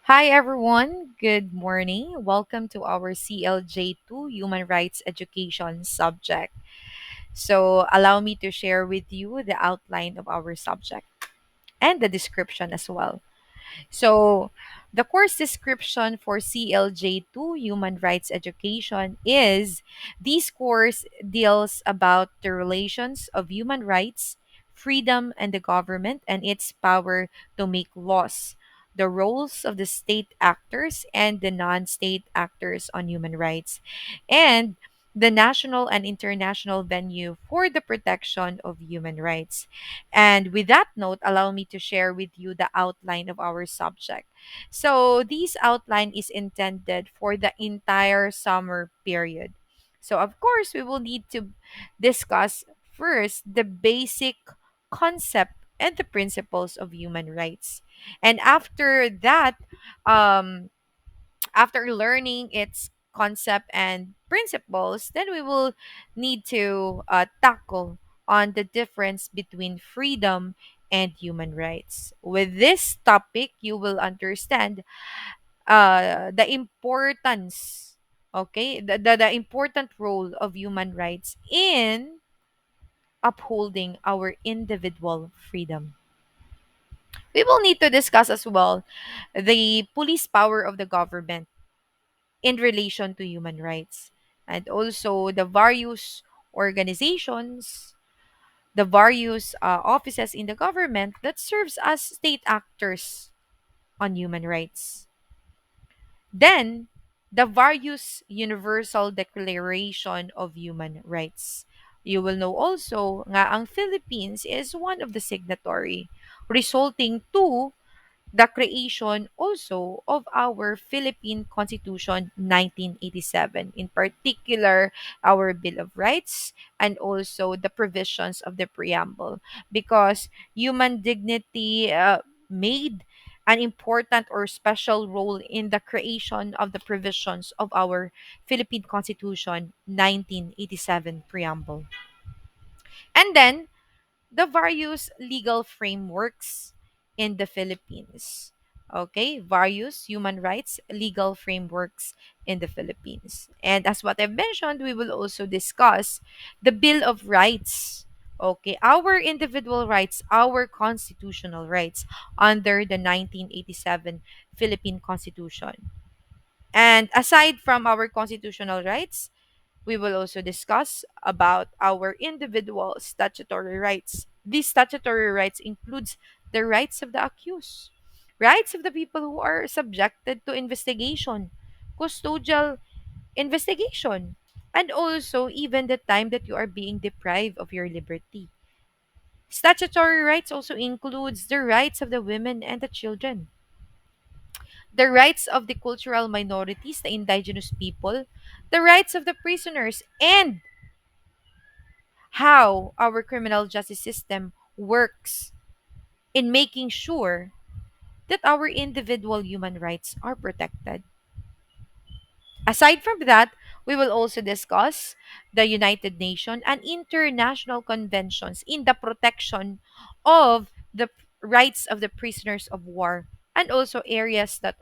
Hi, everyone. Good morning. Welcome to our CLJ2 Human Rights Education subject. Allow me to share with you the outline of our subject and the description as well. So, the course description for CLJ2 Human Rights Education is this course deals about the relations of human rights, freedom, and the government and its power to make laws, the roles of the state actors and the non state actors on human rights, and the national and international venue for the protection of human rights. And with that note, allow me to share with you the outline of our subject. So, this outline is intended for the entire summer period. So, of course, we will need to discuss first the basic concept and the principles of human rights. And after that, um, after learning its concept and principles, then we will need to tackle on the difference between freedom and human rights. With this topic, you will understand the importance, okay, the important role of human rights in upholding our individual freedom. We will need to discuss as well the police power of the government in relation to human rights, and also the various organizations, the various offices in the government that serves as state actors on human rights. Then, the various universal declaration of human rights. You will know also nga ang Philippines is one of the signatory, resulting to the creation also of our Philippine Constitution 1987, in particular our Bill of Rights and also the provisions of the preamble, because human dignity made an important or special role in the creation of the provisions of our Philippine Constitution 1987 preamble. And then the various legal frameworks in the Philippines. Okay, various human rights legal frameworks in the Philippines. And as what I've mentioned, we will also discuss the Bill of Rights. Okay, our individual rights, our constitutional rights under the 1987 Philippine Constitution. And aside from our constitutional rights, we will also discuss about our individual statutory rights. These statutory rights includes the rights of the accused, rights of the people who are subjected to investigation, custodial investigation, and also even the time that you are being deprived of your liberty. Statutory rights also includes the rights of the women and the children, the rights of the cultural minorities, the indigenous people, the rights of the prisoners, and how our criminal justice system works in making sure that our individual human rights are protected. Aside from that, we will also discuss the United Nations and international conventions in the protection of the rights of the prisoners of war and also areas that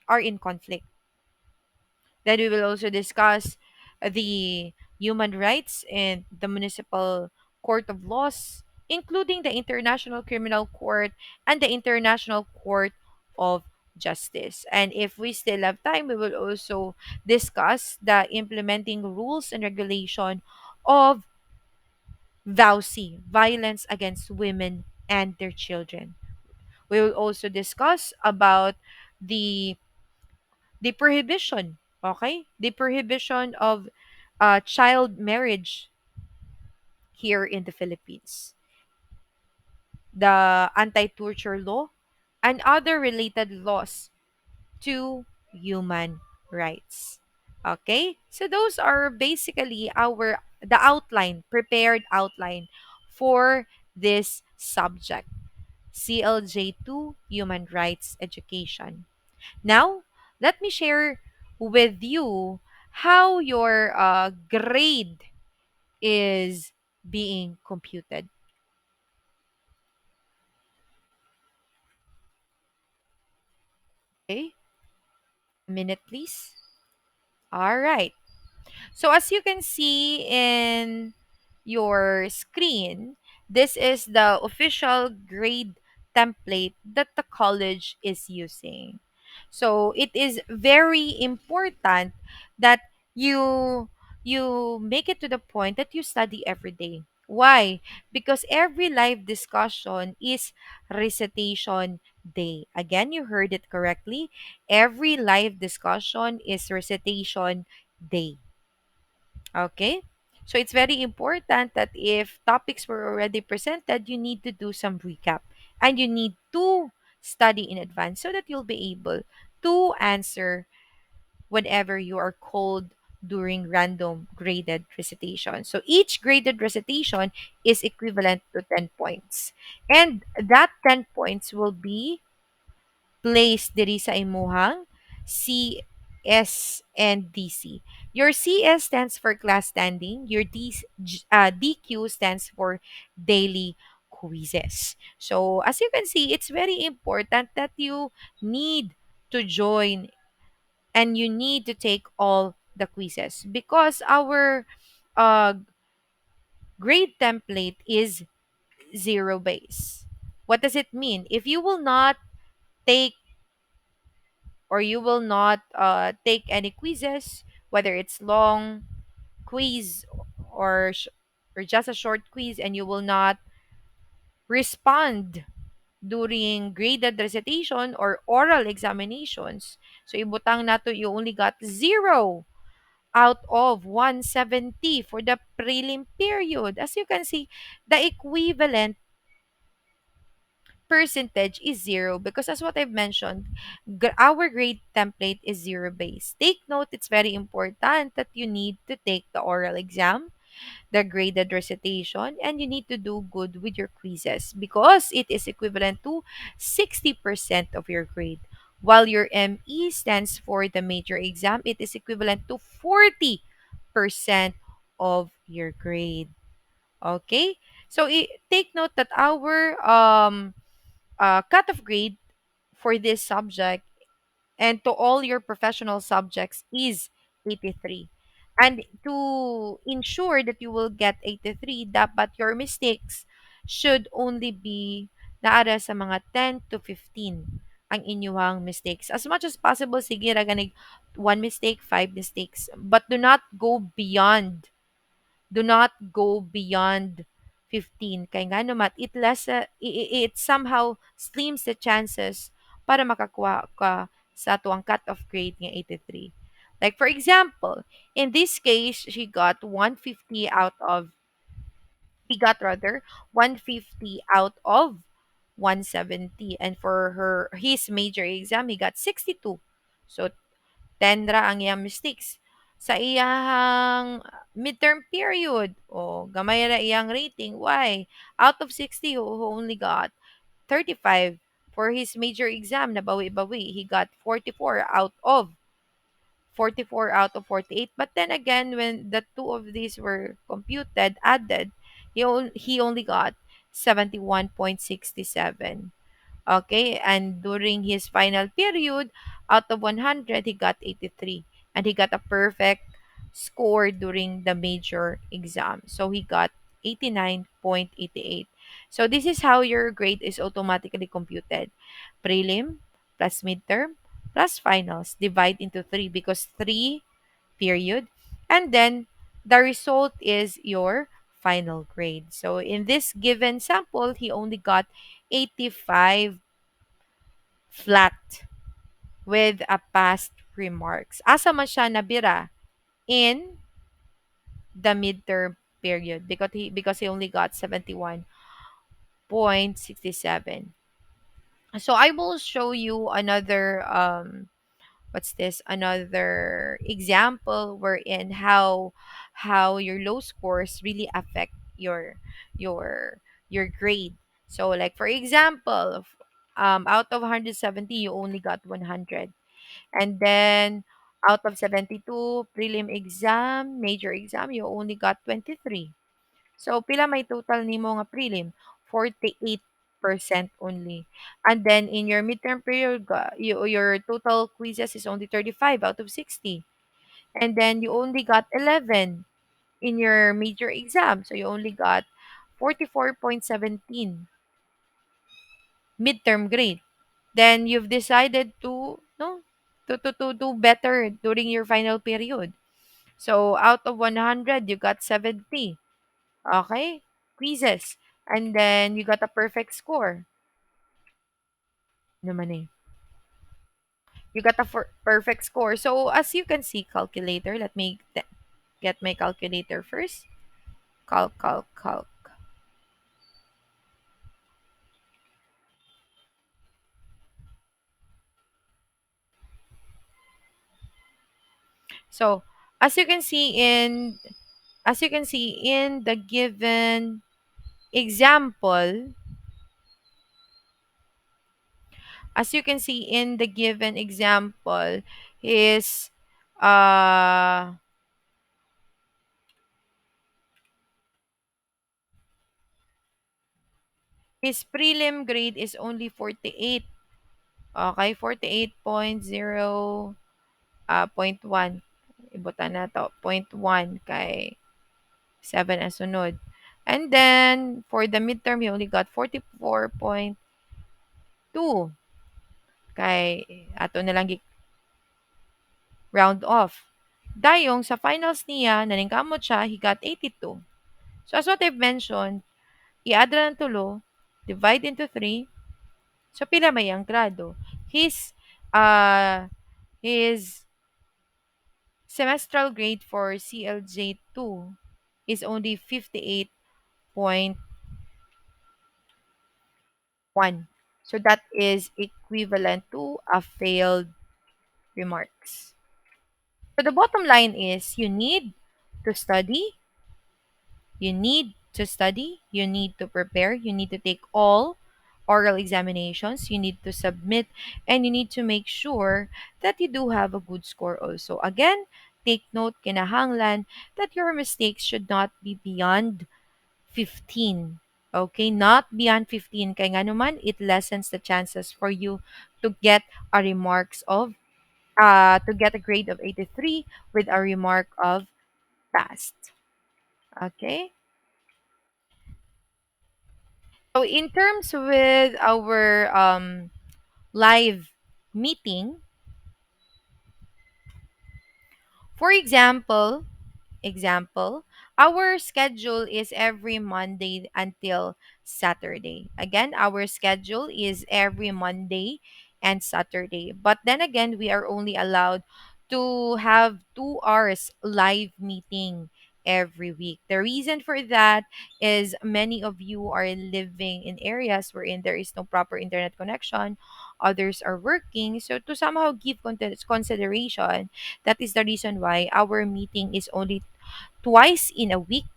are in conflict. Then we will also discuss the human rights in the Municipal Court of Laws, including the International Criminal Court and the International Court of Justice. And if we still have time, we will also discuss the implementing rules and regulation of VAUSI, violence against women and their children. We will also discuss about the the prohibition, okay? The prohibition of child marriage here in the Philippines, the anti-torture law, and other related laws to human rights. Okay? So those are basically the outline, prepared outline for this subject. CLJ2 Human Rights Education. Now, let me share with you how your grade is being computed. Okay? minute, please. All right. So as you can see in your screen, this is the official grade template that the college is using. So it is very important that you you make it to the point that you study every day. Why? Because every live discussion is recitation day. Again, you heard it correctly. Every live discussion is recitation day. Okay? So it's very important that if topics were already presented, you need to do some recap and you need to study in advance so that you'll be able to answer whenever you are called during random graded recitation. So each graded recitation is equivalent to 10 points. And that 10 points will be place diri sa imuhang CS and DC. Your CS stands for class standing. Your DQ stands for daily quizzes. So as you can see, it's very important that you need to join and you need to take all the quizzes because our uh, grade template is zero base. What does it mean? If you will not take or you will not take any quizzes, whether it's long quiz or or just a short quiz, and you will not respond during graded recitation or oral examinations. So ibutang nato you only got 0 out of 170 for the prelim period. As you can see, the equivalent percentage is zero because as what I've mentioned, our grade template is zero based. Take note, it's very important that you need to take the oral exam, the graded recitation, and you need to do good with your quizzes because it is equivalent to 60% of your grade. While your ME stands for the major exam, it is equivalent to 40% of your grade. Okay? So take note that our cutoff grade for this subject and to all your professional subjects is 83. And to ensure that you will get 83, dapat your mistakes should only be naara sa mga 10 to 15 ang inyuhang mistakes. As much as possible, sige, raganig one mistake, five mistakes. But do not go beyond 15 kay nga naman it somehow slims the chances para makakuha ka sa tuwang cut-off grade nga 83. Like for example, in this case, he got rather 150 out of 170, and for his major exam he got 62. So 10 ra ang iyang mistakes. Sa iyang midterm period, o gamay ra iyang rating. Why? Out of 60, who only got 35. For his major exam, nabawi-bawi, he got 44 out of 48. But then again, when the two of these were computed, added, he only got 71.67. Okay, and during his final period, out of 100, he got 83. And he got a perfect score during the major exam. So he got 89.88. So this is how your grade is automatically computed. Prelim plus midterm plus finals. Divide into 3 because 3 period. And then the result is your final grade. So in this given sample, he only got 85 flat with a past remarks. Asa man siya nabira in the midterm period because he only got 71.67. So I will show you another what's this another example wherein how your low scores really affect your your grade. So like for example, out of 170 you only got 100, and then out of 72 prelim exam, major exam, you only got 23. So pila may total nimo nga prelim? 48 4% only. And then in your midterm period, your total quizzes is only 35 out of 60. And then you only got 11 in your major exam. So you only got 44.17 midterm grade. Then you've decided to no to do better during your final period. So out of 100, you got 70. Okay? Quizzes. And then you got a perfect score. Naman eh. You got a perfect score. So as you can see, calculator, let me get my calculator first. Calc. So as you can see in the given example, as you can see in the given example, his uh his prelim grade is only 48. Okay, 48.0 point 1. Ibutan na to, point 1 kay 7 ang sunod. And then for the midterm, he only got 44.2 kay ato na lang round off. Dayong sa finals niya, naningkamot siya, he got 82. So as what I've mentioned, i-add na ng tulo, divide into 3, so pila may ang grado. Uh, his semestral grade for CLJ2 is only 58.1. So that is equivalent to a failed remarks. So the bottom line is you need to study, you need to prepare, you need to take all oral examinations, you need to submit, and you need to make sure that you do have a good score also. Again, take note, kinahanglan, that your mistakes should not be beyond 15. Okay, not beyond 15. Kaya nga naman, it lessens the chances for you to get a remarks of, to get a grade of 83 with a remark of passed. Okay? So in terms with our live meeting, for example, our schedule is every Monday until Saturday. Again, our schedule is every Monday and Saturday. But then again, we are only allowed to have 2 hours live meeting every week. The reason for that is many of you are living in areas wherein there is no proper internet connection, others are working. So to somehow give consideration, that is the reason why our meeting is only twice in a week,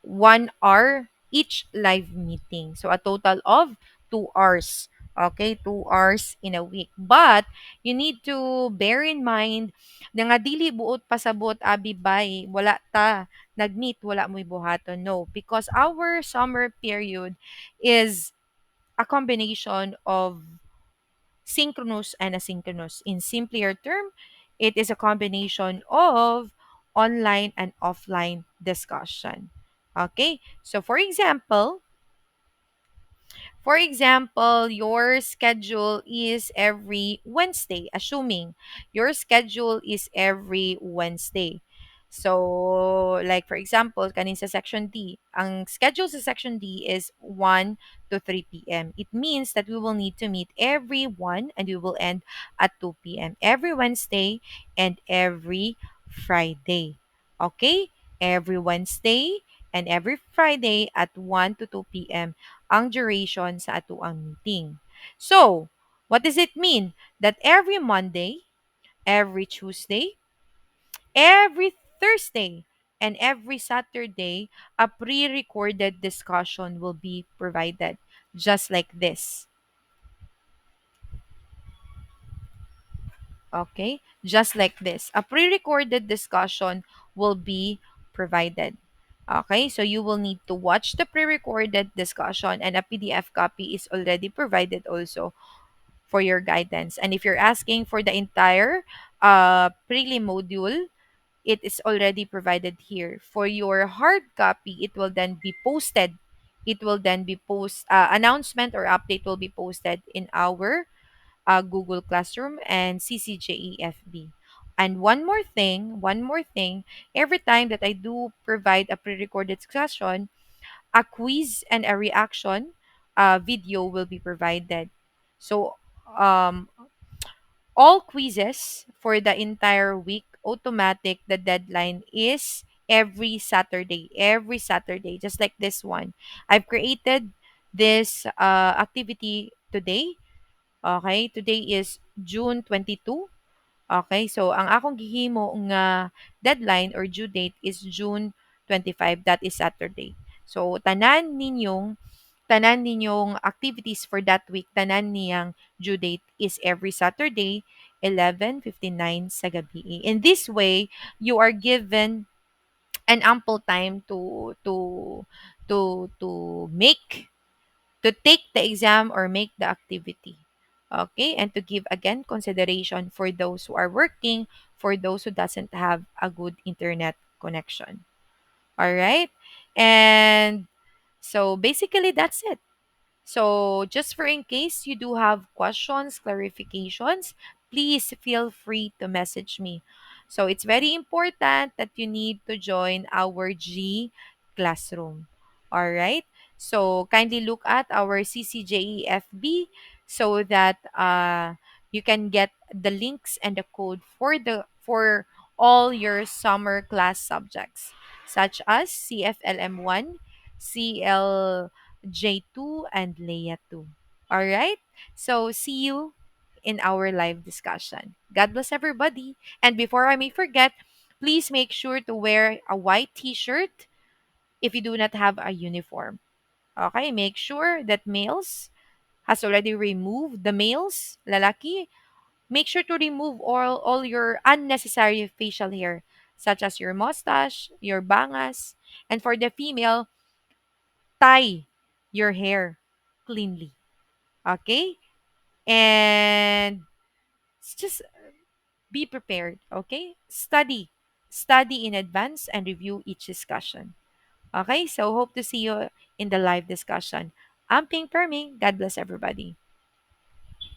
1 hour each live meeting. So a total of 2 hours. Okay, 2 hours in a week. But you need to bear in mind na nga dili buot pasabot abi bay wala ta nagmeet wala mo'y buhaton. No, because our summer period is a combination of synchronous and asynchronous. In simpler term, it is a combination of online and offline discussion. Okay? So for example, your schedule is every Wednesday, assuming your schedule is every Wednesday. So, like for example, kanin sa section D, ang schedule sa section D is 1 to 3 p.m. It means that we will need to meet every 1 and we will end at 2 p.m. every Wednesday and every Friday. Okay? Every Wednesday and every Friday at 1 to 2 p.m. ang duration sa atuang meeting. So, what does it mean? That every Monday, every Tuesday, every Thursday, and every Saturday, a pre-recorded discussion will be provided, just like this. Okay? Just like this. A pre-recorded discussion will be provided. Okay, so you will need to watch the pre-recorded discussion, and a PDF copy is already provided also for your guidance. And if you're asking for the entire prelim module, it is already provided here. For your hard copy, it will then be posted. It will then be announcement or update will be posted in our Google Classroom and CCJEFB. And one more thing, every time that I do provide a pre-recorded discussion, a quiz and a reaction video will be provided. So um, all quizzes for the entire week, automatic, the deadline is every Saturday, just like this one. I've created this activity today. Okay, today is June 22. Okay, so ang akong gihimo nga deadline or due date is June 25. That is Saturday. So tanan ninyong activities for that week, tanan niyang due date is every Saturday, 11:59 sa gabi. In this way, you are given an ample time to make to take the exam or make the activity. Okay, and to give again consideration for those who are working, for those who doesn't have a good internet connection. All right, and so basically that's it. So, just for in case you do have questions, clarifications, please feel free to message me. So, it's very important that you need to join our G classroom. All right? So, kindly look at our CCJEFB so that you can get the links and the code for all your summer class subjects such as CFLM1, CL J2, and Leia 2. All right? So, see you in our live discussion. God bless everybody. And before I may forget, please make sure to wear a white t shirt if you do not have a uniform. Okay? Make sure that males has already removed the males, lalaki. Make sure to remove all your unnecessary facial hair, such as your mustache, your bangas. And for the female, tie your hair cleanly. Okay? And just be prepared. Okay? Study in advance and review each discussion. Okay? So hope to see you in the live discussion. I'm Ping Perming. God bless everybody.